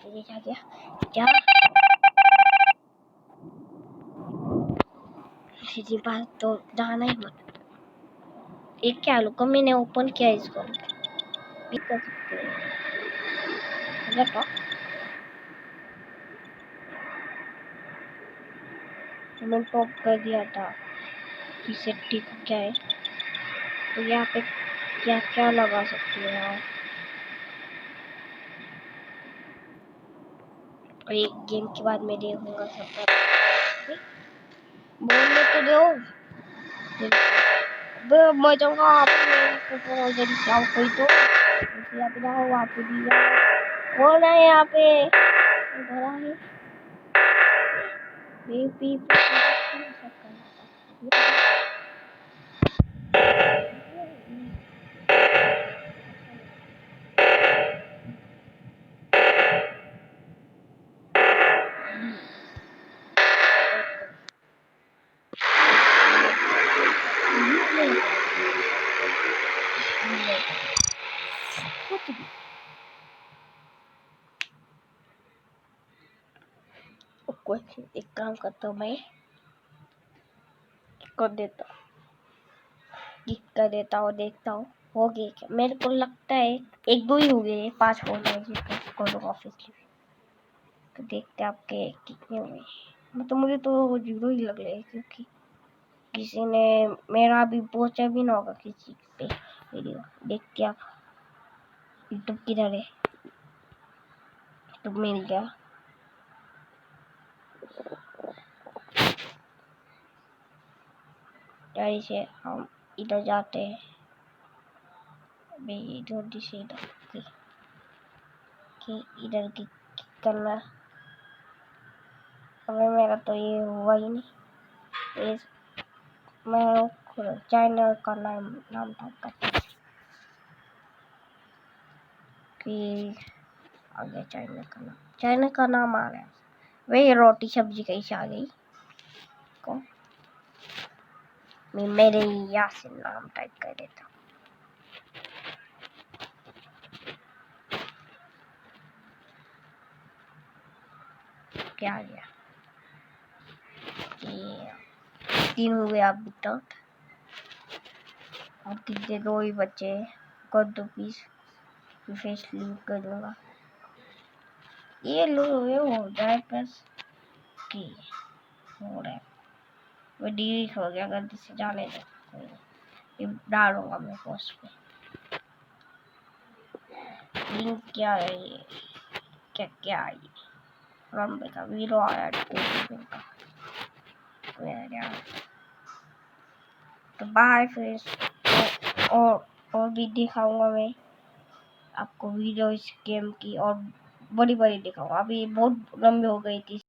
ये क्या गया क्या किसी पास तो जाना ही मत। एक क्या लुका मैंने ओपन किया इसको भी कर सकते हैं। तो मैंने टॉप कर दिया था इसे ठीक क्या है। तो यहाँ पे क्या क्या लगा सकते हैं आप। और एक गेम के बाद मैं देखूंगा सब बोलने तो दो मैं जाऊंगा आप जल्दी से आओ कोई तो यहाँ पे जाओ आप भी जाओ कौन है यहाँ पे भरा है पी एक काम करता हूँ मैं कर देता हूँ देखता हूँ हो गए क्या। मेरे को लगता है एक दो ही हो गए 5 हो गए जिसको ऑफिस तो देखते आपके कितने हुए। मतलब मुझे तो 0 ही लग रहे हैं क्योंकि किसी ने मेरा भी पहुंचा भी ना होगा किसी पे वीडियो। देखते आप यूट्यूब किधर है। यूट्यूब मिल गया गाड़ी से हम इधर जाते हैं इधर से इधर कि इधर की करना। अबे मेरा तो ये हुआ ही नहीं। मैं चैनल का नाम टाइप करता कि आगे चैनल का नाम आ गया। वही रोटी सब्जी कैसे आ गई को मैं मेरे यहाँ से नाम टाइप कर देता हूँ। क्या आ गया ये 3 हुए अभी तक और कितने 2 ही बचे कर 2 पीस फेस लीव कर दूंगा। ये लो ये हो जाए बस की हो रहा है वो डिलीट हो गया गलती से जाने दो। ये डालूंगा मैं पोस्ट पे लिंक क्या है ये क्या क्या है ये रंबे का वीडियो आया का तो बाय फिर और भी दिखाऊंगा मैं आपको वीडियो इस गेम की और बड़ी दिखाऊंगा। अभी बहुत लंबी हो गई थी।